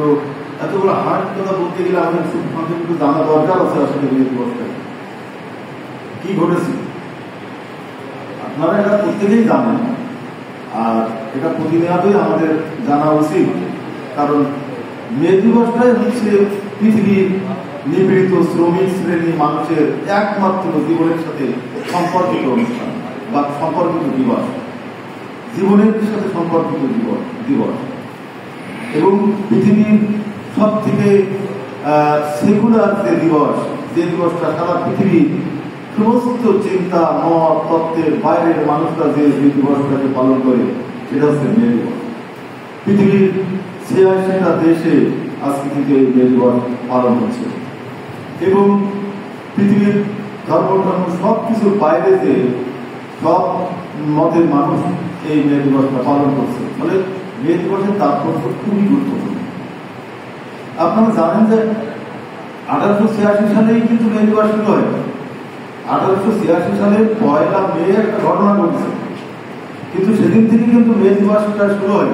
তো এতগুলো হার্ট কথা বলতে গেলে আমাদের কিন্তু জানা দরকার আছে আসলে মে দিবসটা কি ঘটেছে। আপনারা এটা প্রত্যেকেই জানেন, আর এটা প্রতিনিয়তই আমাদের জানা উচিত, কারণ মে দিবসটাই হচ্ছে পৃথিবীর নিপীড়িত শ্রমিক শ্রেণী মানুষের একমাত্র জীবনের সাথে সম্পর্কিত অনুষ্ঠান বা সম্পর্কিত দিবস, জীবনের সাথে সম্পর্কিত দিবস এবং পৃথিবীর সব থেকে সেকুলার যে দিবসটা সারা পৃথিবীর সমস্ত চিন্তা মত তত্ত্বের বাইরের মানুষরা যে দিবসটাকে পালন করে সেটা হচ্ছে মে দিবস। পৃথিবীর ৮৬টা দেশে আজকে থেকে মে দিবস পালন হচ্ছে এবং পৃথিবীর ধর্ম সব কিছুর বাইরে যে সব মতের মানুষ এই মে দিবসটা পালন করছে, ফলে মে দিবসের তাৎপর্য খুবই গুরুত্বপূর্ণ। আপনারা জানেন যে ১৮৮৬ সালেই কিন্তু মে দিবস শুরু হয়। ১৮৮৬ সালের ১ মে একটা ঘটনা ঘটেছে, কিন্তু সেদিন থেকে কিন্তু মে দিবসটা শুরু হয়।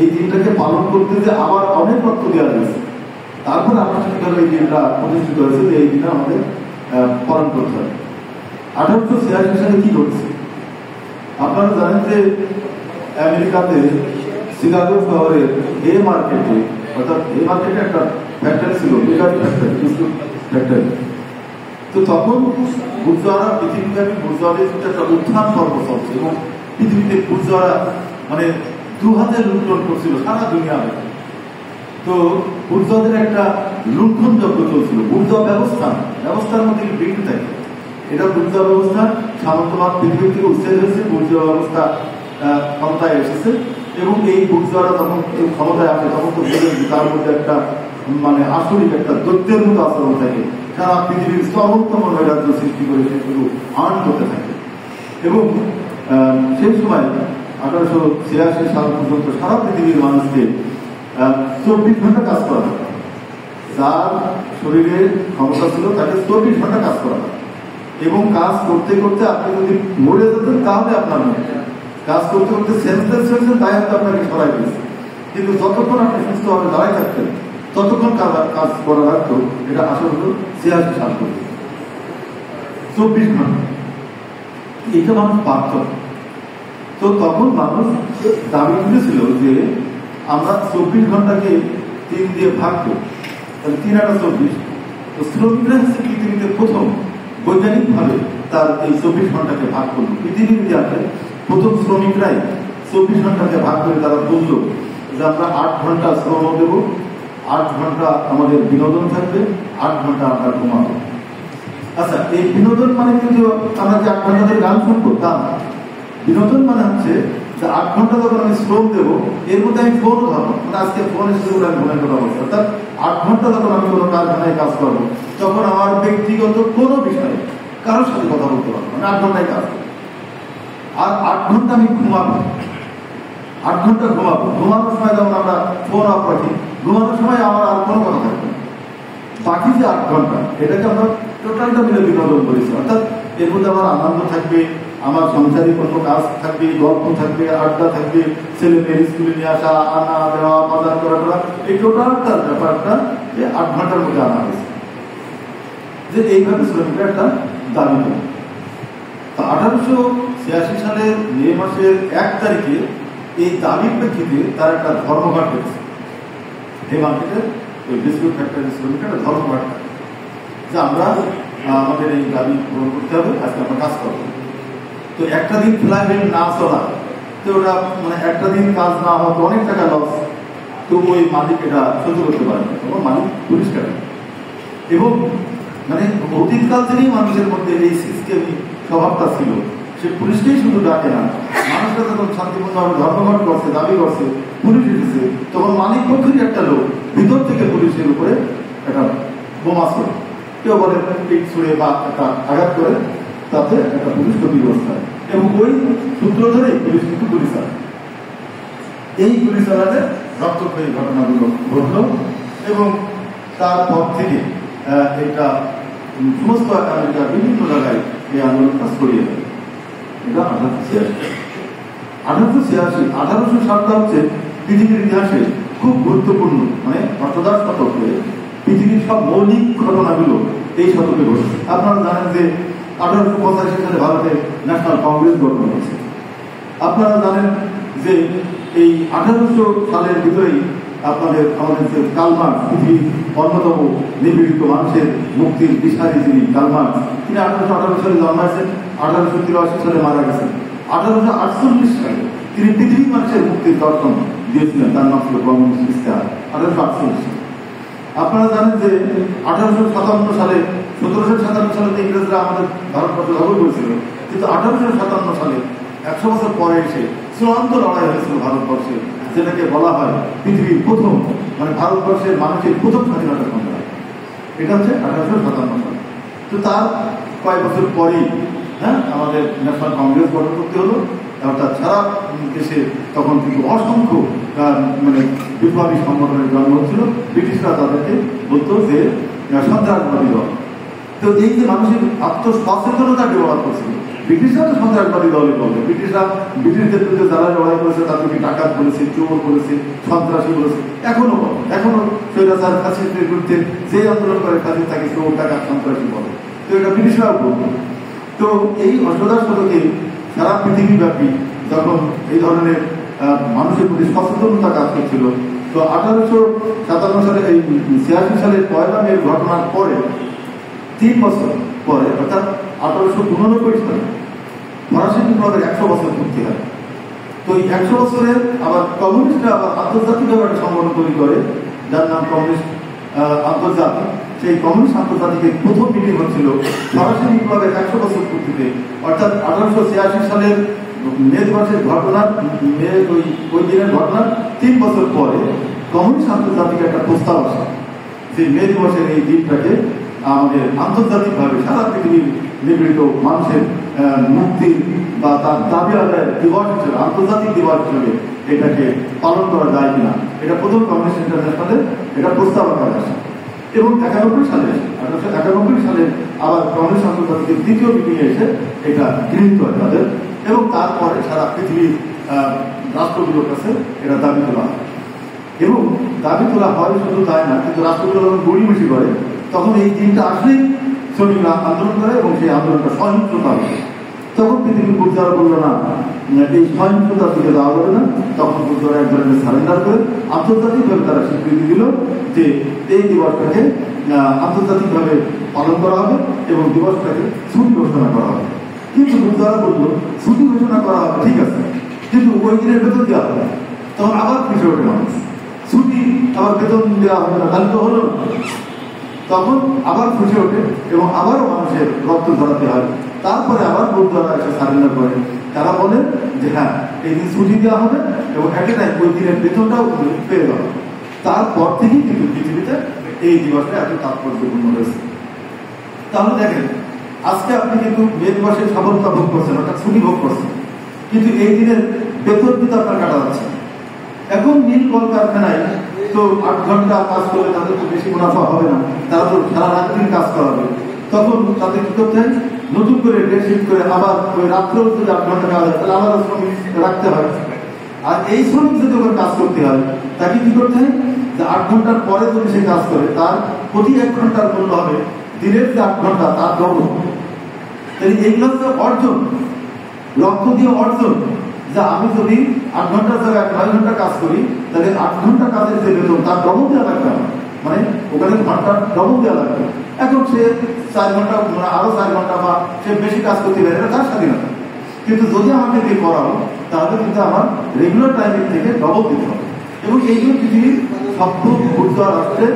এই দিনটাকে পালন করতে যে আবার অনেক তথ্য দেওয়া হয়েছে, তারপর আনুষ্ঠানিকভাবে এই দিনটা প্রতিষ্ঠিত হয়েছে যে এই দিনটা আমাদের পালন করতে হবে। ১৮৮৬ সালে কি ঘটছে আপনারা জানেন যে আমেরিকাতে শিকাগো শহরের এ মার্কেটে, অর্থাৎ এই মার্কেটে একটা ফ্যাক্টরি ছিল, বেকারি ফ্যাক্টরি, বিস্কুট ফ্যাক্টরি। তো তখন বুর্জোয়ারা, পৃথিবীব্যাপী বুর্জোয়াদের একটা উত্থান পর্ব চলছে এবং পৃথিবীতে বুর্জোয়ারা মানে ২ হাতে লুণ্ঠন করছিল সারা দুনিয়াতে। তো বুর্জোয়াদের একটা লুণ্ঠন যজ্ঞ চলছিল। বুর্জোয়া ব্যবস্থার মধ্যে বৃদ্ধি থাকে, এটা বুর্জোয়া ব্যবস্থা সামন্তবাদ পৃথিবী থেকে উচ্ছেদ হয়েছে, বুর্জোয়া ব্যবস্থা ক্ষমতায় এসেছে এবং এই বুর্জোয়ারা যখন ক্ষমতায় আসে তখন তো বলেন তার মধ্যে একটা মানে আসরিক একটা দৈত্যের মতো আচরণ থাকে, সারা পৃথিবীর সর্বোত্তম নৈরাজ্য সৃষ্টি করে সেগুলো আর্ন করতে থাকে। এবং সেই সময় ১৮৮৬ সাল পর্যন্ত সারা পৃথিবীর মানুষকে ২৪ ঘন্টা কাজ করা হয়। যার শরীরে ক্ষমতা ছিল তাকে ২৪ ঘন্টা কাজ করা হয় এবং কাজ করতে করতে আপনি যদি মরে যেতেন তাহলে আপনার মনে কাজ করতে করতে সেন্সলেস হয়েছেন, তাই হয়তো আপনাকে সরাই দিয়েছে, কিন্তু যতক্ষণ আপনি সুস্থভাবে দাঁড়ায় থাকতেন ততক্ষণ কাজ করা লাগতো। এটা আসলে হলো ৮৬ সাল পর্যন্ত ২৪ ঘন্টা। এটা মানুষ পারত। তো তখন মানুষ দাবি করেছিল যে আমরা ২৪ ঘন্টাকে ৩ দিয়ে ভাগ করি, তাহলে ৩ আর ২৪। তো শ্রমিকরা হচ্ছে পৃথিবীতে প্রথম বৈজ্ঞানিকভাবে তার এই ২৪ ঘন্টাকে ভাগ করলো। পৃথিবীর ইতিহাসে প্রথম শ্রমিকরাই ২৪ ঘন্টাকে ভাগ করে তারা বুঝলো যে আমরা ৮ ঘন্টা শ্রম দেব, ৮ ঘন্টা আমাদের বিনোদন থাকবে, ৮ ঘন্টা আমরা ঘুমাবো। আচ্ছা, এই বিনোদন মানে কিন্তু আমরা যে ৮ ঘন্টা ধরে গান শুনবো তা না। বিনোদন মানে হচ্ছে যে ৮ ঘন্টা যখন আমি শ্রম দেবো এর মধ্যে আমি ফোনও ধরবো, মানে আজকে ফোনের সুযোগ আমি ফোনের কথা বলছি, অর্থাৎ ৮ ঘন্টা যখন আমি কোনো কারখানায় কাজ করবো তখন আমার ব্যক্তিগত কোনো বিষয়ে কারোর সাথে কথা বলতে পারবো, মানে ৮ ঘন্টায় কাজ। আর ৮ ঘন্টা আমি ঘুমাবো, ৮ ঘন্টা ঘুমাবো। ঘুমানোর সময় যেমন আমরা ফোন অফ রাখি, ঘুমানোর সময় আমার আর কোনো কথা থাকবে না। বাকি যে ৮ ঘন্টা এটাকে আমরা টোটালটা মিলে বিনোদন করেছি, অর্থাৎ এর মধ্যে আমার আনন্দ থাকবে, আমার সংসারিক কোনো কাজ থাকবে, গল্প থাকবে, আড্ডা থাকবে, ছেলে মেয়ের স্কুলে নিয়ে আসা, আনা দেওয়া, বাজার করা, এই টোটালটার ব্যাপারটা যে ৮ ঘন্টার মধ্যে আনা হয়েছে। যে এইভাবে শ্রমিকরা একটা দাবি করে। তো ১৮৮৬ সালের মে মাসের ১ তারিখে এই দাবির প্রেক্ষিতে তার একটা ধর্মঘট হয়েছে। এই মার্কেটের ওই বিস্কুট ফ্যাক্টরি শ্রমিকরা একটা ধর্মঘট, যে আমরা আমাদের এই দাবি পূরণ করতে হবে, আজকে আমরা কাজ করবো। তো একটা দিন ফ্লাইট না চলা, তো ওটা মানে একটা দিন কাজ না হওয়া তো অনেক টাকা লস। তো ওই মালিক এটা সহ্য করতে পারে না, তখন মালিক পরিষ্কার। এবং মানে অতীতকাল থেকেই মানুষের মধ্যে এই সিস্টেমই স্বভাবটা ছিল, সে পুলিশকেই শুধু ডাকে না, মানুষরা যখন শান্তিপূর্ণভাবে ধর্মঘট করছে, দাবি করছে, পুলিশ এসেছে, তখন মালিক পক্ষেরই একটা লোক ভিতর থেকে পুলিশের উপরে একটা বোমা ছড়ে, কেউ বলে পিঠ ছুড়ে বা একটা আঘাত করে, তাতে একটা পুলিশ ক্ষতিগ্রস্ত হয় এবং ওই সূত্র ধরেই পুলিশ কিন্তু গুলি চালায়। এই গুলি চালাতে রক্তক্ষয়ী ঘটনাগুলো ঘটল এবং তারপর থেকে এটা সমস্ত আমেরিকার বিভিন্ন জায়গায় এই আন্দোলনটা ছড়িয়ে দেয়। এটা ১৮৮৬। ১৮৮৬ সালটা হচ্ছে পৃথিবীর ইতিহাসে খুব এই শতকে ঘটেছে। আপনারা জানেন যে 1885 সালে ভারতে ন্যাশনাল কংগ্রেস গঠন হয়েছে। আপনারা জানেন যে এই 1800 সালের ভিতরেই আমাদের যে কার্ল মার্কস, পৃথিবীর অন্যতম নিপীড়িত মানুষের মুক্তির দিশারি যিনি কার্ল মার্কস, তিনি 1818 সালে জন্মাইছেন, 1883 সালে মারা গেছেন। 1848 সালে তিনি পৃথিবীর মানুষের মুক্তির দর্শন দিয়েছিলেন, তার নাম ছিল কমিউনিস্ট ইস্তেহার, 1848 সালে। আপনারা জানেন যে 1857 সালে 1757 সালে ইংরেজরা আমাদের ভারতবর্ষ দখল করেছিল, কিন্তু 1857 সালে 100 বছর পরে এসে চূড়ান্ত লড়াই হয়েছিল ভারতবর্ষে, যেটাকে বলা হয় পৃথিবীর প্রথম, মানে ভারতবর্ষের মানুষের প্রথম স্বাধীনতা সংগ্রাম। এটা হচ্ছে 1857 সালে। তো তার কয়েক বছর পরেই আমাদের ন্যাশনাল কংগ্রেস গঠন করতে হলো, অর্থাৎ সারা দেশে তখন কিন্তু অসংখ্য মানে বিপ্লবী সংগঠনের জন্ম হচ্ছিল। ব্রিটিশরা তাদেরকে বলতো যে সন্ত্রাসবাদী দল। তো এই যে মানুষের আত্মসচেতনতা ডেভেলপ করছিল, ব্রিটিশরা তো সন্ত্রাসবাদী দলই বলবে। ব্রিটিশদের বিরুদ্ধে যারা লড়াই করেছে তাদেরকে ডাকাত বলেছে, চোর বলেছে, সন্ত্রাসী বলেছে, এখনো স্বৈরাচার ফাঁসিদের বিরুদ্ধে যে আন্দোলন করে তাদের তাকে চোর, ডাকাত, সন্ত্রাসী বলে। তো এটা ব্রিটিশরাও বলবে। তো এই অষ্টাদশ শতকে সারা পৃথিবীব্যাপী যখন এই ধরনের মানুষের প্রতি সচেতনতা কাজ করছিল, তো 1857 সালে এই 86 সালের 1 মে ঘটনার পরে 3 বছর পরে, অর্থাৎ 1889 সালে ফরাসি বিপ্লবের 100 বছর পূর্তি হয়। তো এই 100 বছরে আবার কমিউনিস্টরা আবার আন্তর্জাতিকভাবে একটা সংগঠন তৈরি করে, যার নাম কমিউনিস্ট আন্তর্জাতিক। সেই কমিউনিস্ট আন্তর্জাতিকের প্রথম মিটিং হচ্ছিল ফরাসি বিপ্লবের 100 বছর পূর্তিতে, অর্থাৎ 1886 সালের মে দিবসের ঘটনার ওই দিনের ঘটনার 3 বছর পরে কমিউনিস্ট আন্তর্জাতিক একটা প্রস্তাব আসে যে মে দিবসের এই দিনটাকে আমাদের আন্তর্জাতিকভাবে সারা পৃথিবীর নিপীড়িত মানুষের মুক্তির বা তার দাবি আদায়ের দিবস হিসেবে, আন্তর্জাতিক দিবস হিসেবে এটাকে পালন করা যায় কিনা। এটা প্রথম কমিউনিস্ট ইন্টারন্যাশনালে এটা প্রস্তাব আকারে আসে। এবং 1891 সালে আবার কমিউনিস্ট আন্তর্জাতিকের দ্বিতীয় মিটিংয়ে এসে এটা গৃহীত হয় তাদের, এবং তারপরে সারা পৃথিবীর রাষ্ট্রগুলোর কাছে এটা দাবি তোলা হয়। এবং দাবি তোলা হয় শুধু তাই না, কিন্তু রাষ্ট্রগুলো যখন গড়িমসি করে তখন এই দিনটা আসলেই শ্রমিকরা আন্দোলন করে এবং সেই আন্দোলনটা সহিংসতা হয়। তখন পৃথিবীর বুঝারা বললো না, এই সহিংসতার দিকে দেওয়া যাবে না। তখন বুঝারা এক ধরনের সারেন্ডার করে আন্তর্জাতিকভাবে তারা স্বীকৃতি দিল যে এই দিবসটাকে আন্তর্জাতিকভাবে পালন করা হবে এবং দিবসটাকে ছুটি ঘোষণা করা হবে। কিন্তু বুঝারা বললো ছুটি ঘোষণা করা হবে, ঠিক আছে, কিন্তু ওই দিনের বেতন দেওয়া হবে। তখন আবার পিছিয়ে ওঠে মানুষ, ছুটি আবার বেতন দেওয়া হবে না, তাহলে তো হলো। তখন আবার খুশি ওঠে এবং আবারও মানুষের রক্ত ধরাতে হয়। তারপরে আবার বৌদ্ধরা এসে সারেন্ডার করে, তারা বলে যে হ্যাঁ, এই দিন ছুটি দেওয়া হবে এবং একটা টাইম ওই দিনের বেতনটাও পেয়ে যাবে। তারপর থেকেই কিন্তু পৃথিবীতে এই দিবসটা এত তাৎপর্যপূর্ণ হয়েছে। তাহলে দেখেন, আজকে আপনি কিন্তু মে দিবসের সফলতা ভোগ করছেন, অর্থাৎ ছুটি ভোগ করছেন, কিন্তু এই দিনের বেতন কিন্তু আপনার কাটা যাচ্ছে। এখন মিল কলকারখানায় তো 8 ঘন্টা কাজ করলে তাদের তো বেশি মুনাফা হবে না, তারা তো সারা রাত দিন কাজ করাবে। তখন তাদের কি করতে হয়, নতুন করে ডে শিফট করে আবার ওই রাত্রেও যদি 8 ঘন্টা কাজ হয় তাহলে আবার শ্রমিক রাখতে হয়। আর এই শ্রমিক যদি ওখানে কাজ করতে হয় তাকে কি করতে হয়, যে 8 ঘন্টার পরে যদি সে কাজ করে তার প্রতি 1 ঘন্টার মূল্য হবে দিনের যে 8 ঘন্টা তার ডবল। তাই এইগুলো হচ্ছে অর্জন, রক্ত দিয়ে অর্জন। যে আমি যদি 8 ঘন্টার জায়গায় 9 ঘন্টা কাজ করি, তাহলে 8 ঘন্টা কাজের যে বেতন তার ডবল দেওয়া লাগবে, মানে ওখানে ঘন্টার ডবল দেওয়া লাগবে। এখন সে 4 ঘন্টা, মানে আরো 4 ঘন্টা বা সে বেশি কাজ করতে পারে, তার স্বাধীনতা। কিন্তু যদি আমাকে দিয়ে করাবো তাহলে কিন্তু আমার রেগুলার টাইমের থেকে ডবল দিতে হবে। এবং এইগুলো পৃথিবীর সভ্য বুদ্ধ রাষ্ট্রে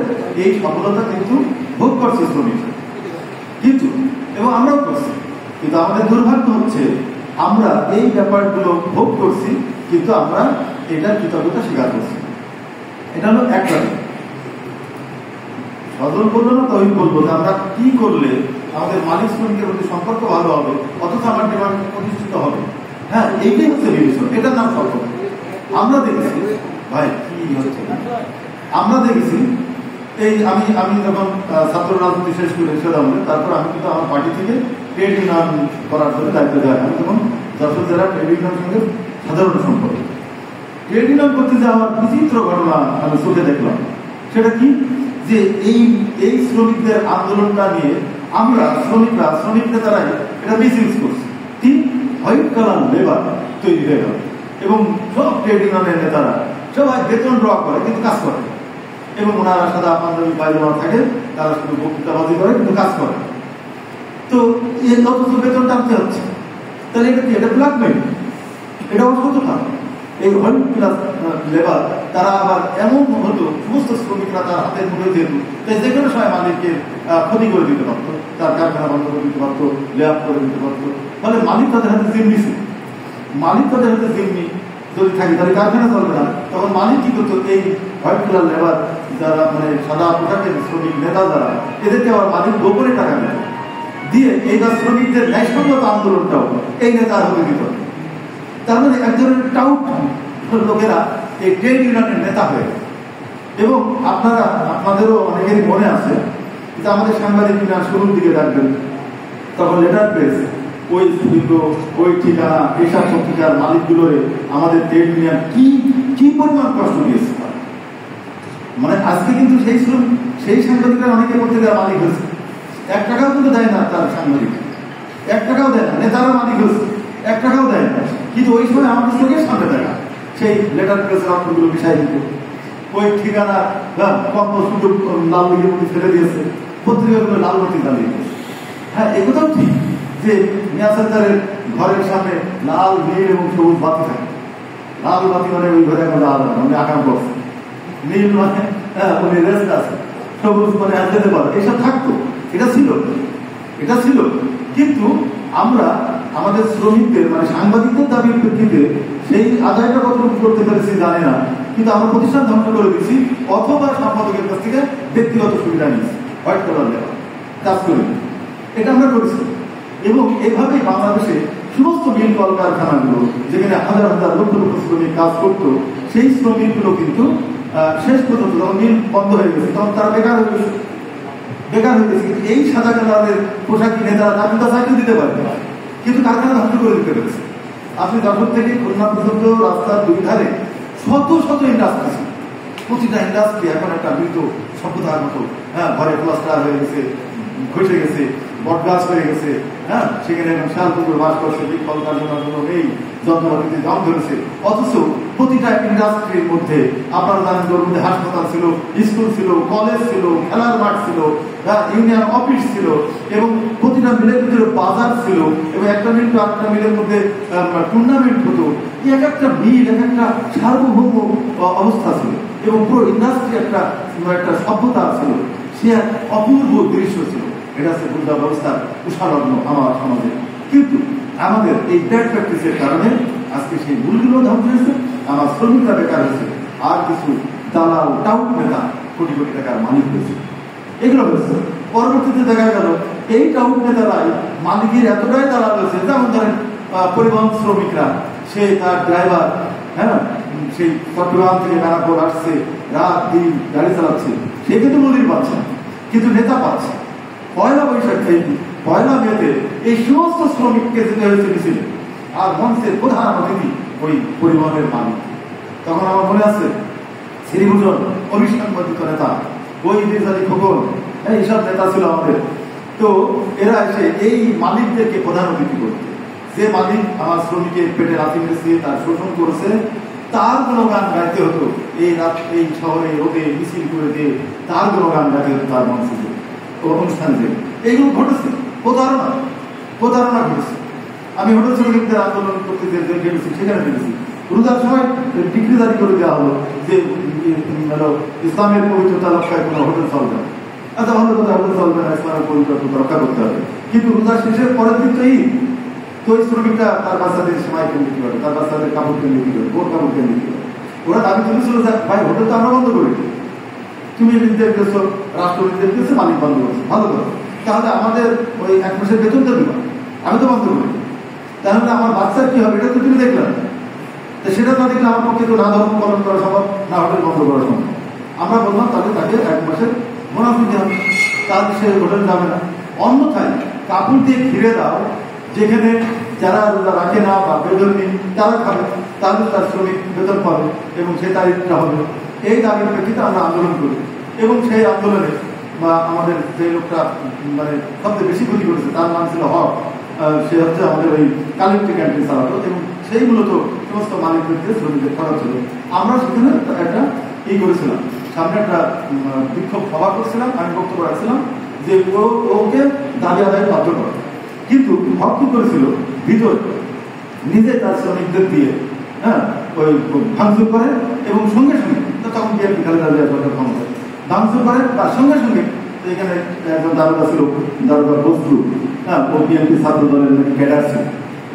এই সফলতা কিন্তু ভোগ করছে শ্রমিক, কিন্তু এবং আমরাও করছি। কিন্তু আমাদের দুর্ভাগ্য হচ্ছে আমরা এই ব্যাপারগুলো ভোগ করছি, কিন্তু আমরা এটার কৃতজ্ঞতা স্বীকার করছি। এটা হলো একটা সদল বললো না, তৈরি বলবো যে আমরা কি করলে আমাদের মালিক শ্রমিকের প্রতি সম্পর্ক ভালো হবে, অথচ আমার ডিমান্ড প্রতিষ্ঠিত হবে। হ্যাঁ, এইটাই হচ্ছে বিবেচনা, এটার নাম সফল। আমরা দেখেছি ভাই কি হচ্ছে, আমরা দেখেছি এই আমি যখন ছাত্র রাজনীতি শেষ করে ছিলাম, তারপর আমি কিন্তু আমার পার্টি থেকে ট্রেড ইউনিয়ন করার জন্য দায়িত্ব দেওয়া। আমি তখন যশোর জেলার ট্রেড ইউনিয়নের সঙ্গে সাধারণ সম্পর্ক। ট্রেড ইউনিয়ন করতে যে আমার বিচিত্র ঘটনা আমি চোখে দেখলাম। সেটা কি, যে এই এই শ্রমিকদের আন্দোলনটা নিয়ে আমরা শ্রমিক নেতারাই এটা মিস ইউজ করছি। কি হোয়াইট কালার লেবার তৈরি হয়ে গেল এবং সব ট্রেড ইউনিয়নের নেতারা সবাই বেতন ড্র করে কিন্তু কাজ করে, এবং ওনারা সাদা পাঞ্জাবি পায়জামা থাকে, তারা শুধু বক্তৃতাবাজি করে কিন্তু কাজ করে। তো এর অথচ বেতন টানতে হচ্ছে, তাহলে এটা কি? এটা ব্ল্যাকমেইল, এটা অসততা। এই হোয়াইট ক্লাস লেবার তারা আবার এমন হতো, সমস্ত শ্রমিকরা তার হাতের মুঠে যেহেতু, তাই যে কোনো সময় মালিককে ক্ষতি করে দিতে পারতো, তার কারখানা বন্ধ করে দিতে পারতো, লেআপ করে দিতে পারতো। ফলে মালিক তাদের হাতে জিম্মি ছিল। মালিক তাদের হাতে জিম্মি যদি থাকে তাহলে কারখানা চলবে না। তখন মালিক কি করতো? এই হোয়াইট কালার লেবার যারা মানে সাদা পোশাকের শ্রমিক নেতা যারা, এদেরকে আবার মালিক গোপনে টাকা দেয় দিয়ে এইবার শ্রমিকদের ন্যায়সঙ্গত আন্দোলনটাও এই নেতা হতে দিত। তার মানে এক ধরনের টাউট লোকেরা এই ট্রেড ইউনিয়নের নেতা হয়ে। এবং আপনাদেরও অনেকেরই মনে আছে যে আমাদের সাংবাদিকরা শুরুর দিকে রাখবেন, তখন লেটার প্রেস ওই ঠিকানা এইসব পত্রিকার মালিকগুলোরে আমাদের ট্রেড ইউনিয়ন কি পরিমাণ কষ্ট দিয়েছে। মানে আজকে কিন্তু সেই সাংবাদিকরা অনেকে পত্রিকার মালিক হয়েছে, 1 টাকাও কিন্তু দেয় না তার সাংবাদিক, 1 টাকাও দেয় না। নেতারা মালিক হয়েছে, 1 টাকাও দেয় না। কিন্তু ওই সময় আমাদের চোখের সামনে দেখা সেই লেটার প্রেসের অক্ষরগুলো মিশাই দিত, ওই ঠিকানা কম সুযোগ লাল দিকে প্রতি ফেলে দিয়েছে, পত্রিকাগুলো লাল বাতি জ্বালিয়ে দিয়েছে। হ্যাঁ, একথাও ঠিক যে মিয়া সরকারের ঘরের সামনে লাল, নীল এবং সবুজ বাতি থাকে। লাল বাতি মানে ওই ঘরে এখন লাল মানে আকাম করছে, নীল মানে উনি রেস্ট আছে, সবুজ মানে যেতে পারে, এসব থাকতো। এটা ছিল। কিন্তু আমরা আমাদের শ্রমিকদের মানে সাংবাদিকদের দাবির প্রেক্ষিতে সেই আদায়টা কতটুকু করতে পেরেছি জানি না, কিন্তু আমরা প্রতিষ্ঠান ধ্বংস করে দিচ্ছি অথবা সম্পাদকের কাছ থেকে ব্যক্তিগত সুবিধা নিয়েছি, হোয়াইট কালার লেবার কাজ করে। এটা আমরা করেছি। এবং এভাবেই বাংলাদেশে সমস্ত মিল কলকারখানাগুলো যেখানে হাজার হাজার লক্ষ লক্ষ শ্রমিক কাজ করতো, সেই শ্রমিকগুলো কিন্তু শেষ পর্যন্ত যখন মিল বন্ধ হয়ে গেছে তখন তারা বেকার হয়ে গেছে। কিন্তু এই সাদা কালারের পোশাকি নেতারা তার সাইকেল দিতে পারবে না, কিন্তু কারখানা ধ্বংস করে দিতে পেরেছে। আপনি যশোর থেকে খুলনা পর্যন্ত রাস্তার দুই ধারে শত শত ইন্ডাস্ট্রি ছিল। প্রতিটা ইন্ডাস্ট্রি এখন একটা মৃত সভ্যতার মতো, ঘরে প্লাস্টার হয়ে গেছে, ঘষে গেছে, বটগাছ হয়ে গেছে। সেখানে এখন শাল কুকুর বাস করছে, কলকারখানার জন্য এই যন্ত্রপাতিতে জং ধরেছে। অথচ প্রতিটা ইন্ডাস্ট্রির মধ্যে আপনারা জানেন ওর মধ্যে হাসপাতাল ছিল, স্কুল ছিল, কলেজ ছিল, খেলার মাঠ ছিল, ইউনিয়ন অফিস ছিল, এবং প্রতিটা মিলের ভিতরে বাজার ছিল, এবং একটা মিল তো একটা মিলের মধ্যে টুর্নামেন্ট হতো। এক একটা মিল এক একটা সার্বভৌম অবস্থা ছিল, এবং পুরো ইন্ডাস্ট্রি একটা সভ্যতা ছিল। সে এক অপূর্ব দৃশ্য ছিল। এটা হচ্ছে গুজরাট ব্যবস্থার কুশালগ্ন আমার সমাজে। কিন্তু আমাদের এই ব্যাড প্র্যাকটিসের কারণে আজকে সেই মূলগুলো ধ্বংস হয়েছে, আমার শ্রমিকরা বেকার হয়েছে, আর কিছু দালাল টাউট নেতা কোটি কোটি টাকার মালিক হয়েছে। এগুলো হয়েছে। পরবর্তীতে দেখা গেল এই টাউট নেতারাই মালিকের এতটাই দালাল হয়েছে, যেমন ধরেন পরিবহন শ্রমিকরা, সে তার ড্রাইভার, সেই চট্টগ্রাম থেকে বেনাপোল আসছে, রাত দিন গাড়ি চালাচ্ছে, সে কিন্তু মজুরি পাচ্ছে, কিন্তু নেতা পাচ্ছে। পয়লা বৈশাখ থেকে 1 মেতে এই সমস্ত শ্রমিককে যেতে হয়েছে মিছিলে, আর মঞ্চের প্রধান অতিথি ওই পরিবহনের মালিক। তখন আমার মনে আছে শ্রীভূষণ অভিসংবাদিত নেতা, ওই নির্যাতী খোকন, এইসব নেতা ছিল আমাদের। তো এরা এসে এই মালিকদেরকে প্রধান অতিথি করতে, যে মালিক আমার শ্রমিকের পেটে লাথি মেরেছে, তার শোষণ করেছে, তার গুণগান গাইতে হতো। এই শহরে রোদে মিছিল করে দিয়ে তার গুণগান গাইতে হতো তার মঞ্চে অনুষ্ঠানে যে এইগুলো ঘটেছে। প্রতারণা ঘটেছে। আমি হোটেল শ্রমিকদের আন্দোলন করতে গেছি, সেখানে দেখেছি রোজার সময় ডিগ্রি জারি করে দেওয়া হলো যে ইসলামের পবিত্রতা রক্ষায় কোনো হোটেল চলবে না। আচ্ছা, ভালো কথা, হোটেল চলবে না, ইসলামের পবিত্রতা রক্ষা করতে হবে। কিন্তু রোজার শেষের পরের দিন তো এই শ্রমিকরা তার বাচ্চাদের সেমাই কেন্দ্র কি করে, তার বাচ্চাদের কাপড় কেন্দ্র কি করে, বোর কাপড় কেন্দ্র কি করে। ওরা দাবি তুলেছিল যে ভাই হোটেল তো আমরা বন্ধ করি, তুমি নির্দেশ দিয়েছো, রাষ্ট্র নির্দেশ দিয়েছে, মালিক বন্ধ করছে, ভালো করো, তাহলে আমাদের ওই 1 মাসের বেতন তো দিবা, আমি তো বন্ধ করি, তাহলে আমার বাচ্চার কি হবে এটা তো তুমি দেখলাম। তো সেটা না দেখলে আমার পক্ষে তো না ধর্ম পালন করা সম্ভব, না হোটেল বন্ধ করা সম্ভব। আমরা বললাম তাহলে তাকে 1 মাসের মুনাফা দিতে হবে, তাহলে সে হোটেল যাবে না। অন্যথায় কাপড় দিয়ে ঘিরে দাও, যেখানে যারা রাখে না বা বেতন নেই তারা খাবে, তাহলে তার শ্রমিক বেতন পাবে এবং সে তারিখটা হবে। এই দাবির প্রেক্ষিতে আমরা আন্দোলন করি। এবং সেই আন্দোলনে বা আমাদের যে লোকটা মানে সবচেয়ে বেশি ক্ষতি করেছে তার নাম ছিল হক। সে হচ্ছে আমাদের ওই কালেক্টিভ ক্যান্টিন চালাতো এবং সেই মূলত সমস্ত মালিকদেরকে শ্রমিকদের খরচ ছিল। আমরা সেখানে একটা করেছিলাম, সামনে একটা বিক্ষোভ সভা করছিলাম, আমি বক্তব্য রাখছিলাম যে ওকে দাবি আদায় বাধ্য করে। কিন্তু হক কি করেছিল, ভিতরে নিজে তার শ্রমিকদের দিয়ে ওই ভাঙচুর করে এবং সঙ্গে সঙ্গে তখন বিএনপি খালেদা জিয়া সরকার ক্ষমতা ভাঙচুর করে তার সঙ্গে সঙ্গে এখানে একজন দারোগা ছিল, দারোগা বস্তু, ও বিএনপি ছাত্র দলের নাকি ক্যাডার ছিল।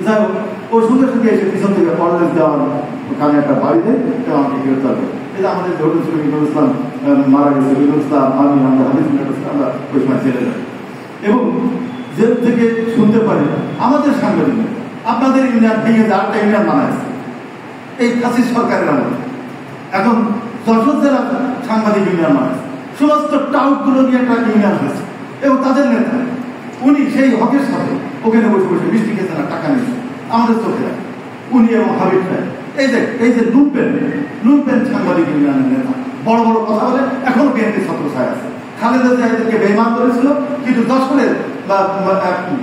যাই হোক, ওর সঙ্গে সঙ্গে এসে পিছন থেকে অর্ডার দেওয়ার ওখানে একটা বাড়ি দেয় এবং আমাকে গ্রেফতার করে। এটা আমাদের যে হোটেল ছিল ইমরুল ইসলাম মারা গেছে, ইমরুল ইসলাম আমি আমরা হাদিস আমরা ওই সময় ছেড়ে যাই এবং জেল থেকে শুনতে পারি আমাদের সাংবাদিক আপনাদের ইউনিয়ন ভেঙে যে আটটা ইউনিয়ন বানাইছে এই ফাঁসির সরকারের আমলে। এখন যশোর জেলার সাংবাদিক ইউনিয়ন বানাইছে, সমস্ত টাউটগুলো নিয়ে একটা ইউনিয়ন হয়েছে এবং তাদের নেতা উনি সেই হকের সাথে ওখানে বসে বসে মিষ্টি খেয়েছে না, টাকা নিয়েছে আমাদের চোখে উনি এবং হাবিব ভাই। এই যে লুম্পেন সাংবাদিক ইউনিয়নের নেতা বড় বড় কথা বলে এখনো বিএনপি ছাত্র ছায় আছে। খালেদা জিয়াকে বেইমান করেছিল কিন্তু যশোরের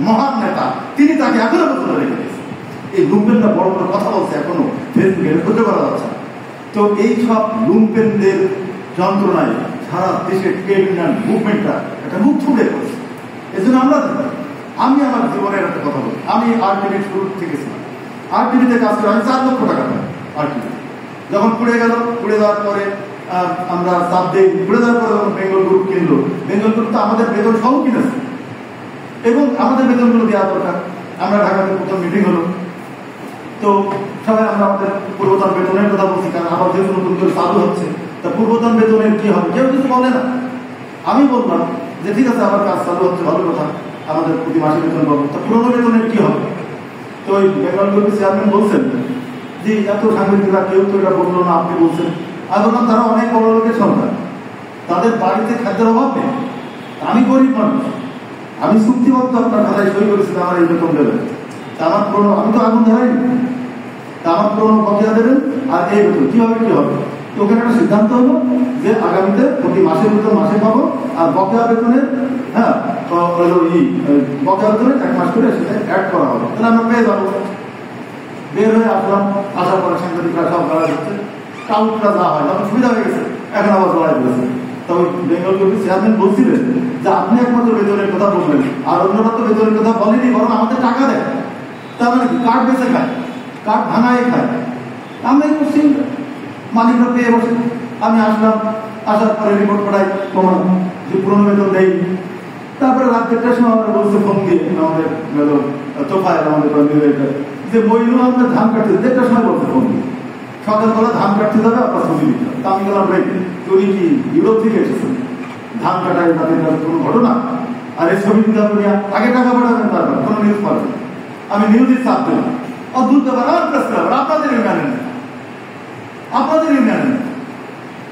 মহান নেতা তিনি তাকে এখনো পর্যন্ত রেখে দিয়েছেন। এই লুম্পেনটা বড় বড় কথা বলছে এখনো ফেসবুকে সহ্য করা যাচ্ছে। তো এই সব লুম্পেনদের যন্ত্রণায় সারা দেশের ট্রেড ইউনিয়ন মুভমেন্টটা একটা মুখ ছুড়ে পড়ছে। এই জন্য আমি আমার জীবনের একটা কথা বলি, আমি আরটিভি শুরু থেকে ছিলাম, আরটিভিতে কাজ করে আমি 4 লক্ষ টাকা পাই আরটিভি। যখন পুড়ে গেল, পুড়ে যাওয়ার পরে আমরা চাপ দিই, পুড়ে যাওয়ার পরে যখন বেঙ্গল গ্রুপ কিনলো, বেঙ্গল গ্রুপ তো আমাদের বেতন সহ কিনেছে এবং আমাদের বেতনগুলো দেওয়া দরকার। আমরা ঢাকাতে প্রথম মিটিং হলো, তো সবাই আমরা আমাদের পূর্বতন বেতনের কথা বলছি, কারণ আবার যেহেতু নতুন করে চালু হচ্ছে তা পূর্বতন বেতনের কি হবে কেউ কিছু বলে না। আমি বললাম যে ঠিক আছে আবার কাজ চালু হচ্ছে, ভালো কথা, আমাদের প্রতি মাসে বেতন পাবো, তা পুরোনো বেতনের কি হবে? তো ওই বেঙ্গল গ্রুপের চেয়ারম্যান বলছেন যে এত সাংবাদিকরা কেউ তো এটা বললো না, আপনি বলছেন। আর বললাম তারা অনেক বড় লোকের সন্তান, তাদের বাড়িতে খাদ্যের অভাব নেই, আমি গরিব মানুষ, আমি চুক্তিবদ্ধ আপনার খাতায় সই করেছিলাম আমার এই বেতন দেবেন, আমার পুরোনো আমি তো আগুন ধরাইনি, আমার পুরোনো বকেয়া দেবেন আর এই বেতন কিভাবে কি হবে? তো ওখানে একটা সিদ্ধান্ত হলো যে আগামীতে প্রতি মাসের বেতন মাসে পাবো আর বকেয়া বেতনের বকেয়া বেতনের 1 মাস করে সেটা অ্যাড করা হবে, তাহলে আমরা পেয়ে যাবো। বের হয়ে আসলাম, আসার পরে সাংবাদিকরা সব লড়াই হচ্ছে, টাউটরা যা হয় তখন সুবিধা হয়ে গেছে, এখন আবার লড়াই করেছে। তবে বেঙ্গল গ্রুপের চেয়ারম্যান বলছিলেন যে আপনি একমাত্র বেতনের কথা বলবেন আর অন্যরা তো বেতনের কথা বলেনি, বরং আমাদের টাকা দেয়। তার মানে কি কার্ড বেঁচে খায়, কার্ড ভাঙায় খায়, আমরা এই করছি মালিকরা পেয়ে বসে। আমি আসলাম, আসার পরে রিপোর্ট পাঠাই প্রমাণ যে পুরনো বেতন দেয়। তারপরে রাত 1টার সময় আমরা বলছে ফোন দিয়ে আমাদের তোফায় আমাদের যে মহিলা আমরা ধান কাটতে 1টার সময় বলছে ফোন দিয়ে সকালবেলা ধান কাটতে যাবে আপনার ছবি দিতে হবে। তা আমি গেলাম রে তুই কি ইউরোপ থেকে এসেছেন, ধান কাটায় তাদের কোনো ঘটনা আর এই ছবি দিতে হবে আগে টাকা পাঠাবেন, তারপর কোনো নিউজ পাবেন। আমি নিউজের চাপ দিলাম, অদ্ভুত ব্যাপার, আমার প্রেস ক্লাব আপনাদের ইউনিয়নের আপনাদের ইউনিয়নের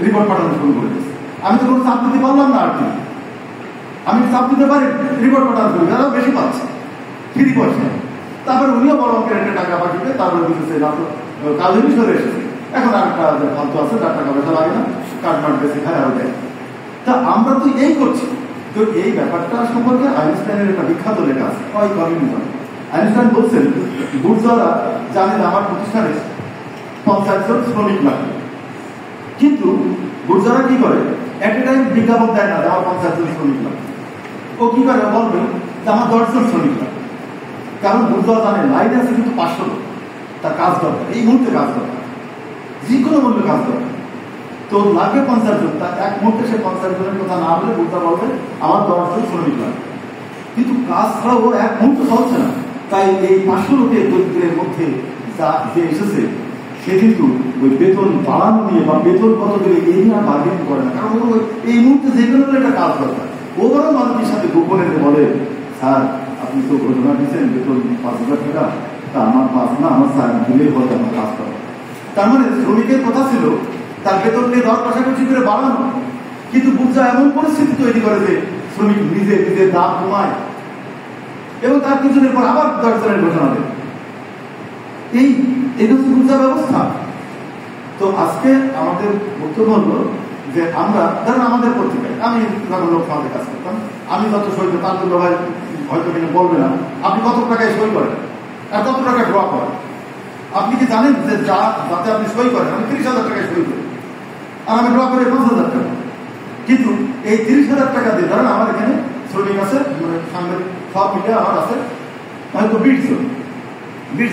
রিপোর্ট পাঠানো শুরু করে দিয়েছে। আমি তো কোনো চাপ দিতে পারলাম না, আর কি আমি চাপ দিতে পারি রিপোর্ট পাঠানো শুরু, যারা বেশি পাচ্ছে ফ্রি পয়সা। তারপরে উনিও বড় অঙ্কের একটা টাকা পাঠিয়ে তারপরে দিতেছে কাজেরই সরে এসেছে। এখন আরেকটা ফালতু আছে, তার টাকা পয়সা লাগে না, কাঠমাট বেশি খায় আরো দেয়। তা আমরা তো এই করছি। তো এই ব্যাপারটা সম্পর্কে আইনস্টাইনের একটা বিখ্যাত লেখা আছে, কমিউনিজম। আইনস্টাইন বলছেন বুর্জোয়ারা জানেন আমার প্রতিষ্ঠানে 50 জন শ্রমিক লাগে, কিন্তু বুর্জোয়ারা কি করে এট এ টাইম বিজ্ঞাপন দেয় না আমার 50 জন শ্রমিক লাগে। ও কি করে বলবে যে আমার 10 জন শ্রমিক লাগে, কারণ বুর্জোয়া জানে লাইন আছে কিন্তু 500 লোক, তার কাজ দরকার, এই মুহূর্তে কাজ দরকার, যে কোনো মূল্যে কাজ দরকার। তো লাগে 50 জন, তার এক মুহূর্তে সে 50 জনের কথা না বলে বুর্জোয়া বলবে আমার 10 জন শ্রমিক লাগে, কিন্তু কাজ ছাড়া ও এক মুহূর্তে চলছে না। তাই এই 500 লোকের দরিদ্রের মধ্যে যা যে এসেছে সে কিন্তু ওই বেতন বাড়ানো নিয়ে বা বেতন কত দেবে এই নিয়ে আর বার্গেনিং করে না, কারণ এই মুহূর্তে যে কোনো একটা কাজ দরকার। ও বরং মানুষের সাথে গোপনে বলে স্যার আপনি তো ঘোষণা দিচ্ছেন বেতন 5,000 টাকা, তা আমার 5 না আমার 4 দিলেই বলে আমার কাজ করা। তার মানে শ্রমিকের কথা ছিল তার বেতনকে 10 কষাকষি করে বাড়ানো, কিন্তু বুর্জোয়া এমন পরিস্থিতি তৈরি করে যে শ্রমিক নিজে নিজের দাম কমায় এবং তার কিছুদিন পর আবার 10 জনের ঘোষণা দেয়। এই হচ্ছে বুর্জোয়া ব্যবস্থা। তো আজকে আমাদের বক্তব্য হলো যে আমরা ধরেন আমাদের পত্রিকায় আমি যখন লোক সমাজে কাজ করতাম, আমি যত সই করি তার জন্য ভাই হয়তো কিনা বলবে না আপনি কত টাকায় সই করেন আর কত টাকা ড্র করেন। আপনি কি জানেন যে যাতে আপনি সই করেন আমি 30,000 টাকায় সই করি আর আমি ড্র করি 5,000 টাকা। কিন্তু এই 30,000 টাকা দিয়ে ধরেন আমার এখানে শ্রমিক আছে, মানে সাংবাদিক সব মিলে আমার আছে হয়তো 20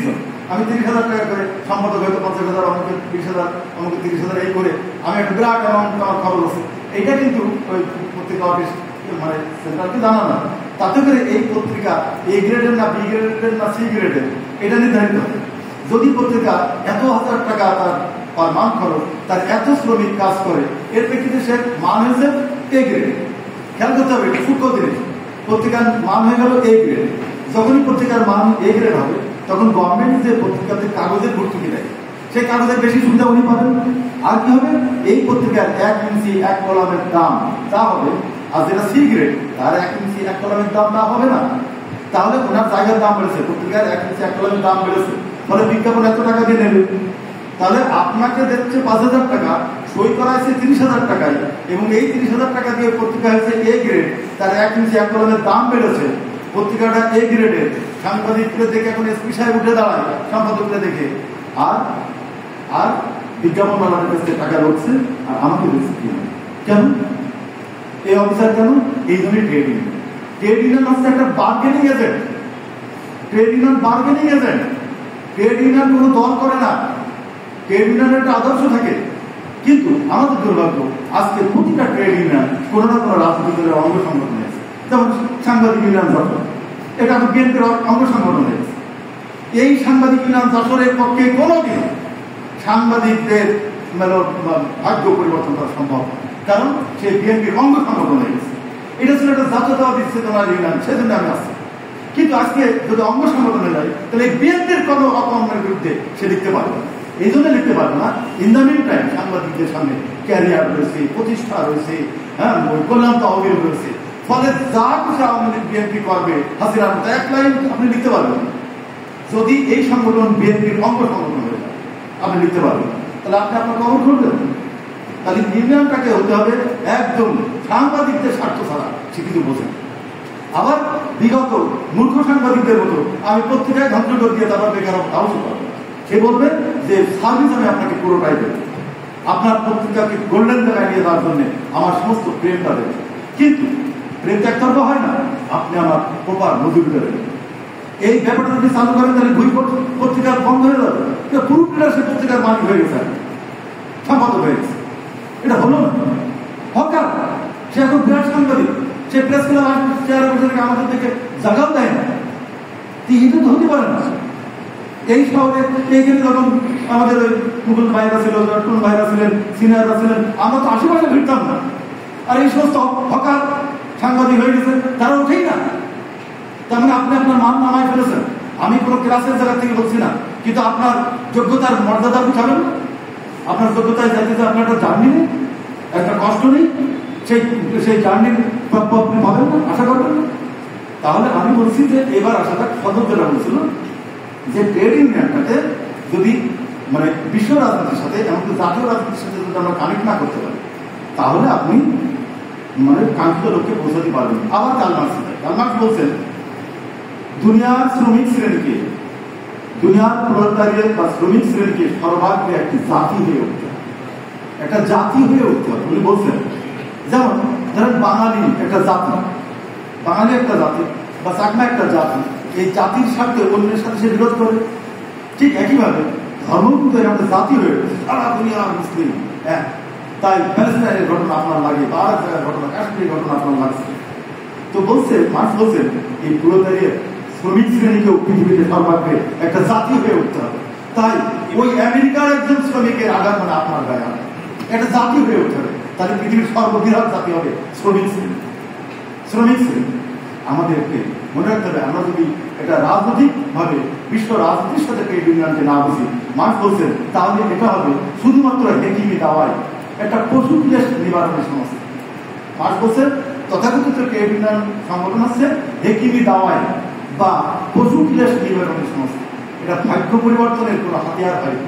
জন। আমি 30,000 টাকা করে সম্পাদক হয়তো 50,000, আমাকে 20,000, আমাকে 30,000 এই করে আমি একটা বিরাট অ্যামাউন্ট আমার খরচ আছে। এইটা কিন্তু ওই পত্রিকা অফিস মানে সেন্ট্রালকে জানা না। তাতে করে এই পত্রিকা এ গ্রেডের না বি গ্রেডের না সি গ্রেডের এটা নির্ধারিত হবে। যদি পত্রিকা এত হাজার টাকা তার পার মান খরচ, তার এত শ্রমিক কাজ করে, এর প্রেক্ষিতে সে মান হয়েছে এ গ্রেড। খেয়াল করতে হবে সূক্ষ্ম জিনিস, পত্রিকার মান হয়ে গেল এ গ্রেড। যখনই পত্রিকার মান এ গ্রেড হবে তখন গভর্নমেন্ট যে পত্রিকাতে কাগজের ভর্তুকি দেয় সেই কাগজের বেশি সুবিধা উনি পাবেন। আর কি হবে, এই পত্রিকার 1 ইঞ্চি 1 কলামের দাম তা হবে, আর যেটা সি গ্রেড তার 1 ইঞ্চি 1 কলামের দাম তা হবে না। তাহলে ওনার জায়গার দাম বেড়েছে, পত্রিকার 1 ইঞ্চি 1 কলামের দাম বেড়েছে, ফলে বিজ্ঞাপন এত টাকা দিয়ে নেবে। তাহলে আপনাকে দিচ্ছে 5,000 টাকা, সই করা হয়েছে 30,000 টাকায়, এবং এই 30,000 টাকা দিয়ে পত্রিকা হয়েছে এ গ্রেড, তার 1 ইঞ্চি 1 কলামের দাম বেড়েছে, পত্রিকাটা এ গ্রেডের। সাংবাদিকদের দেখে এখন এসপি সাহেব উঠে দাঁড়ায় সম্পাদকদের দেখে, আর আর বিজ্ঞাপন বানানোর কাছে টাকা রয়েছে আর আমাকে দিচ্ছে কি কেন এই অফিসার কেন? এই জন্যই ট্রেড ইউনিয়ন হচ্ছে একটা bargaining agent. Trade union bargaining agent. Trade union কোনো দল করে না, ট্রেড ইউনিয়নের একটা আদর্শ থাকে। কিন্তু আমাদের দুর্ভাগ্য আজকে প্রতিটা ট্রেড ইউনিয়ন কোনো না কোনো রাজনৈতিক দলের অঙ্গ সংগঠন হয়েছে। যেমন সাংবাদিক ইউনিয়ন যশোর, এটা আমার বিএনপির অঙ্গ সংগঠন হয়েছে। এই সাংবাদিক ইউনিয়ন যশোরের পক্ষে কোনোদিন সাংবাদিকদের ভাগ্য পরিবর্তন করা সম্ভব, কারণ সে বিএনপির অঙ্গ সংগঠন হয়ে গেছে। এটা ছিল একটা জাতীয়তাবাদী চেতনার ইউনিয়ন, সেজন্য আমি আসছি। কিন্তু আজকে যদি অঙ্গ সংগঠনে যায় তাহলে বিএনপির কোনো অপমানের বিরুদ্ধে সে লিখতে পারবে না। এই জন্য লিখতে পারবে না। ইন দ্য মিন টাইম সাংবাদিকদের সামনে ক্যারিয়ার রয়েছে, প্রতিষ্ঠা রয়েছে, হ্যাঁ, কল্যাণ তহবিল রয়েছে। ফলে যা কিছু আওয়ামী লীগ বিএনপি করবে হাসিনার মতো 1 লাইন আপনি লিখতে পারবেন। যদি এই সংগঠন বিএনপির অঙ্গ সংগঠন হয়ে যায় আপনি লিখতে পারবেন, তাহলে আপনি আপনার খবর খুলবেন। তাহলে ইউনিয়নটাকে হতে হবে একদম সাংবাদিকদের স্বার্থ ছাড়া সে কিছু বোঝেন। আবার বিগত মূর্খ সাংবাদিকদের মতো আমি পত্রিকায় ধ্বংস করে দিয়ে তারপর বেকার হাউস পাবো, সে বলবে যে সার্ভিস আমি আপনাকে পুরোটাই দেব, আপনার পত্রিকাকে গোল্ডেন জায়গায় নিয়ে যাওয়ার জন্য আমার সমস্ত প্রেমটা দেবে। কিন্তু প্রেম একতরফা হয় না, আপনি আমার প্রপার মজুরিটা দেবেন। এই ব্যাপারটা যদি চালু করেন তাহলে দুই পত্রিকা বন্ধ হয়ে যাবে। পুরোটা সে পত্রিকার মালিক হয়ে গেছে, সম্পাদক হয়ে গেছে। এটা হলো না। হকার সে এখন বিরাট সাংবাদিক, সে প্রেস ক্লাব চেয়ারে বসে থেকে আমাদের থেকে জায়গাও দেয় না। এটা তো হতে পারে না। এই শহরে এইখানে যখন আমাদের ওই মুকুল ভাইরা ছিল, টুন ভাইরা ছিলেন, সিনিয়ররা ছিলেন, আমরা তো আশেপাশে ফিরতাম না। আর এই সমস্ত হকার সাংবাদিক হয়ে গেছে, তারা উঠেই না। তার মানে আপনি আপনার মান নামায় ফেলেছেন। আমি কোনো ক্লাসের জায়গা থেকে বলছি না, কিন্তু আপনার যোগ্যতার মর্যাদা বুঝাবেন না। আপনার যোগ্যতায় যাইতে যে আপনার একটা জার্নি নেই, একটা কষ্ট নেই, সেই জার্নির প্রাপ্য আপনি পাবেন না, আশা করবেন না। তাহলে আমি বলছি যে এবার আশাটা সদর যেটা বলছিল যে ট্রেড ইউনিয়নটাকে যদি মানে বিশ্ব রাজনীতির সাথে এমনকি জাতীয় রাজনীতির সাথে যদি আমরা কানেক্ট না করতে পারি তাহলে আপনি মানে কাঙ্ক্ষিত লোককে পৌঁছাতে পারবেন। আবার কার্ল মার্কস বলছেন দুনিয়ার শ্রমিক শ্রেণীকে, দুনিয়ার প্রলেতারিয়েট বা শ্রমিক শ্রেণীকে সর্বাগ্রে একটি জাতি হয়ে উঠতে হবে, একটা জাতি হয়ে উঠতে হবে উনি বলছেন। যেমন ধরেন বাঙালি একটা জাতি, বাঙালি একটা জাতি বা চাকমা একটা জাতি, এই জাতির স্বার্থে অন্যের সাথে সে বিরোধ করে। ঠিক একইভাবে ধর্ম কিন্তু একটা জাতি হয়ে উঠেছে, সারা দুনিয়ার মুসলিম এক। তাই প্যালেস্টাইনের ঘটনা আপনার লাগে বা আরেক জায়গার ঘটনা, কাশ্মীরের ঘটনা আপনার লাগছে। তো বলছে মার্কস বলছেন এই প্রলেতারিয়েট শ্রমিক শ্রেণীকেও পৃথিবীতে সর্বাগ্রে একটা জাতি হয়ে উঠতে হবে। তাই ওই আমেরিকার একজন শ্রমিকের আঘাত মানে আপনার গায়ে একটা জাতি হয়ে উঠতে হবে। তাহলে পৃথিবীর সর্ববৃহৎ জাতি হবে শ্রমিক শ্রেণী। শ্রমিক শ্রেণী আমাদেরকে মনে রাখতে হবে, আমরা যদি এটা রাজনৈতিক ভাবে বিশ্ব রাজনীতির সাথে ট্রেড ইউনিয়নকে না বুঝি, মার্কস বলছেন, তাহলে এটা হবে শুধুমাত্র হেকিমি দাওয়ায় একটা পশু ক্লেশ নিবারণের সমস্যা। মার্কস বলছেন তথাকথিত ট্রেড ইউনিয়ন সংগঠন হচ্ছে হেকিমি দাওয়ায় বা পশু ক্লেশ নিবারণের সমস্যা। এটা ভাগ্য পরিবর্তনের কোনো হাতিয়ার হয়।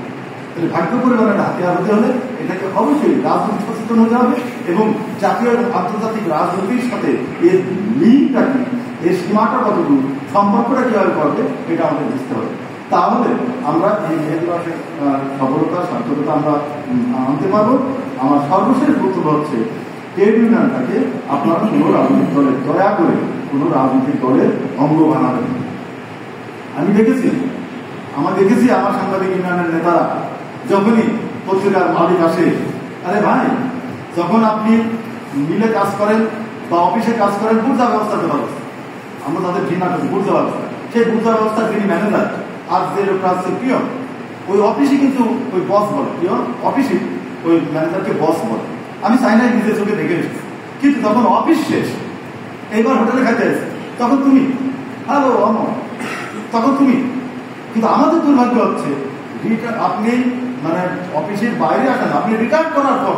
তাহলে ভাগ্য পরিমাণের হাতিয়ার হতে হলে এটাকে অবশ্যই রাজনৈতিক সচেতন হতে হবে এবং জাতীয় এবং আন্তর্জাতিক রাজনীতির সাথে এর লিঙ্কটা কি, এর সীমাটা কতটুকু, সম্পর্কটা কিভাবে করবে এটা আমাদের বুঝতে হবে। তাহলে আমরা এই মেহেদিবাসের সফলতা সার্থকতা আমরা আনতে পারবো। আমার সর্বশেষ বক্তব্য হচ্ছে ট্রেড ইউনিয়নটাকে আপনারা কোনো রাজনৈতিক দলের দয়া করে কোনো রাজনৈতিক দলের অঙ্গ বানাবেন। আমি দেখেছি আমার সাংবাদিক ইউনিয়নের নেতারা যখনই পত্রিকার মালিক আসে, আরে ভাই যখন আপনি মিলে কাজ করেন বা অফিসে কাজ করেন, বুর্জা ব্যবস্থাতে ব্যবস্থা, আমরা তাদের ঘৃণা করি বুর্জা ব্যবস্থা। সেই বুর্জা ব্যবস্থার যিনি ম্যানেজার আর যে লোকটা হচ্ছে পিয়ন, ওই অফিসে কিন্তু ওই বস বলে, পিয়ন অফিসে ওই ম্যানেজারকে বস বলে। আমি চাই না নিজের চোখে দেখে এসেছি, কিন্তু তখন অফিস শেষ, এইবার হোটেলে খাইতে এসেছে, তখন তুমি হ্যালো অমর, তখন তুমি। কিন্তু আমাদের দুর্ভাগ্য হচ্ছে আপনি মানে অফিসের বাইরে আসেন, আপনি রিটায়ার করার পর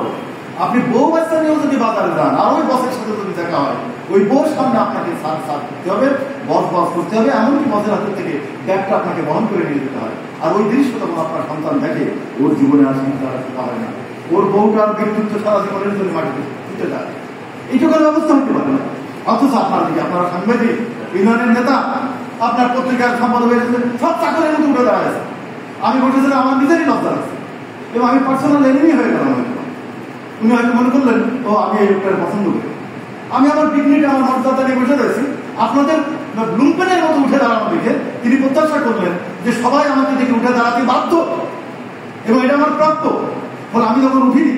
আপনি বউ বাচ্চা নিয়েও যদি বাজারে যান আর ওই বসের সাথে যদি দেখা হয়, ওই বউর সামনে আপনাকে সার করতে হবে, বস করতে হবে, এমনকি বসের হাতের থেকে ব্যাগটা আপনাকে বহন করে নিয়ে যেতে হয়। আর ওই দৃশ্য তখন আপনার সন্তান দেখে, ওর জীবনে আর চিন্তা হয় না, ওর বউটার ব্যক্তিত্ব সারা জীবনের জন্য মাটিতে ছুটে যায়। এইটুকুর ব্যবস্থা হতে পারে না। অথচ আপনারা সাংবাদিক ইউনিয়নের নেতা, আপনার পত্রিকার সম্পাদক হয়েছেন, সব চাকরের মতো উঠে দাঁড়াচ্ছে। আমি বসেছিলাম, আমার নিজেরই লজ্জা লাগছে এবং আমি পার্সোনাল এনিমি হয়ে গেলাম। উনি হয়তো মনে করলেন ও আমি এই লোকটার পছন্দ করি। আমি আমার ডিগনিটি, আমার মর্যাদা নিয়ে বসে রয়েছি, আপনাদের লুম্পেনের মতো উঠে দাঁড়ানো দেখে তিনি প্রত্যাশা করলেন যে সবাই আমাকে দেখে উঠে দাঁড়াতে বাধ্য এবং এটা আমার প্রাপ্য। ফলে আমি যখন উঠিনি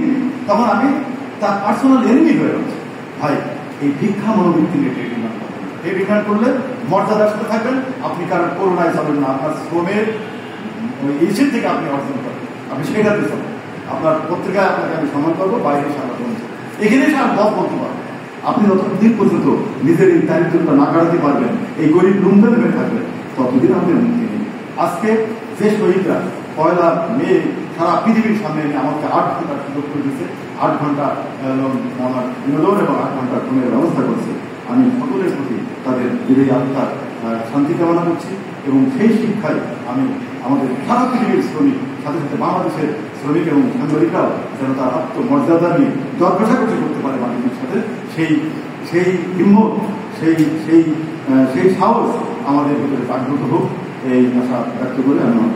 তখন আমি তার পার্সোনাল এনিমি হয়ে রয়েছি। ভাই এই ভিক্ষা মনোবৃত্তি নিয়ে এই ডিমান্ড করলে মর্যাদার সাথে থাকবেন, আপনি কারণ করোনায় যাবেন না, আপনার শ্রমের ইসের থেকে আপনি অর্জন করেন, আপনি সেটাতে চলেন। আপনার পত্রিকায় আপনাকে আমি সম্মান করবো, বাইরে সারা এখানেই সারা বস বলতে পারবেন। আপনি যতদিন পর্যন্ত নিজের এই দারিদ্রতা না কাটাতে পারবেন, এই গরিব লুম্পেন হয়ে থাকবেন, ততদিন আপনি মুক্তি নেই। আজকে যে শহীদরা 1 মে সারা পৃথিবীর সামনে আমাকে 8 ঘন্টার সুযোগ করে দিচ্ছে, 8 ঘন্টা আমার বিনোদন এবং 8 ঘন্টার ঘুমের ব্যবস্থা করছে, আমি সকলের প্রতি তাদের বিজয়ী আত্মার শান্তি কামনা করছি এবং সেই শিক্ষায় আমি আমাদের সারা পৃথিবীর শ্রমিক, সাথে সাথে বাংলাদেশের শ্রমিক এবং সাংবাদিকরাও যেন তার আত্মমর্যাদা নিয়ে দর কষাকষি করতে পারে মানুষের সাথে, সেই হিম্মত, সেই সাহস আমাদের ভিতরে জাগ্রত হোক, এই আশা ব্যক্ত করে আমি আমার